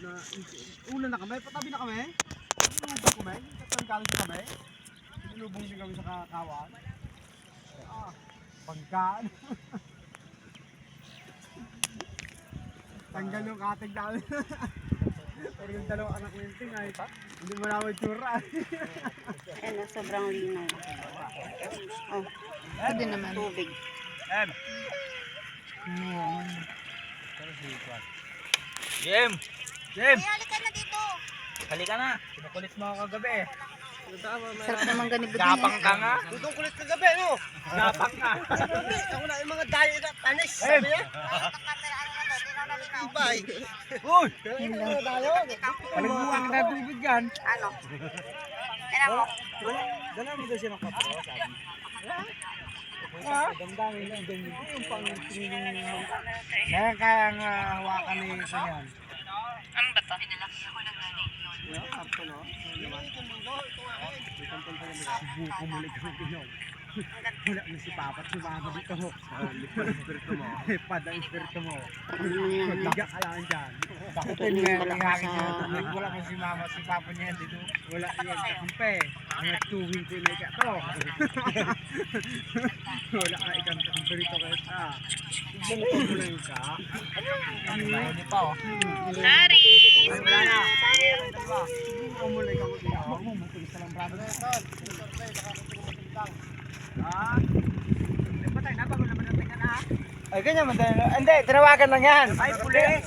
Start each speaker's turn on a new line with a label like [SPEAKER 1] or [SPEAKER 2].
[SPEAKER 1] na, una na kami, patabi na kami. Sinulubong kami, katanggaling kami. Sinulubong din kami sa kakawan. Pagkaan. Tanggal yung katig namin. Pero yung dalawang anak ng ting ay hindi mo naman tsura.
[SPEAKER 2] Ayan, sobrang linaw. Oh,
[SPEAKER 3] Pwede naman.
[SPEAKER 2] tubig.
[SPEAKER 4] Jim! Jim!
[SPEAKER 2] Halika na dito.
[SPEAKER 4] Halika na. Kinukulit mo ako kagabi.
[SPEAKER 3] Sarap naman ganibod
[SPEAKER 4] Gapang ka nga.
[SPEAKER 1] Tutong kulit kagabi, no?
[SPEAKER 4] Gapang ka.
[SPEAKER 1] Ako na yung mga dayo na panis. Sabi niya? Ibay. Uy! Palagbuwang na tubig yan.
[SPEAKER 2] Ano? Ayan mo.
[SPEAKER 1] Dala mo daw siya ng kapro, sabi. Damdamin lang din yung pang-training mo. Kaya kayang hawakan ni Kanyan.
[SPEAKER 2] Ano ba to?
[SPEAKER 1] Yeah, kapto no? Subuko mo lang yung pinog. Wala na si Papa at sumama dito. Lipad ang espiritu mo. Lipad ang espiritu mo. Maglaga ka lang dyan. Bakutin mo yung hangin niya. Wala mo si Mama, si Papa niya dito. Wala yan sa kumpe. Ang tuwing ko na ikato. Wala ka ikang espiritu kayo sa. Subuko mo lang isa. Hindi pa oh.
[SPEAKER 2] Sorry.
[SPEAKER 1] Wala na. Subuko mo lang ikaw. Huwag mo matulis na lang brother. Patay na, bago naman natin yan ha. Ay, ganyan man tayo. Hindi, tinawagan lang yan. Ay, pulis.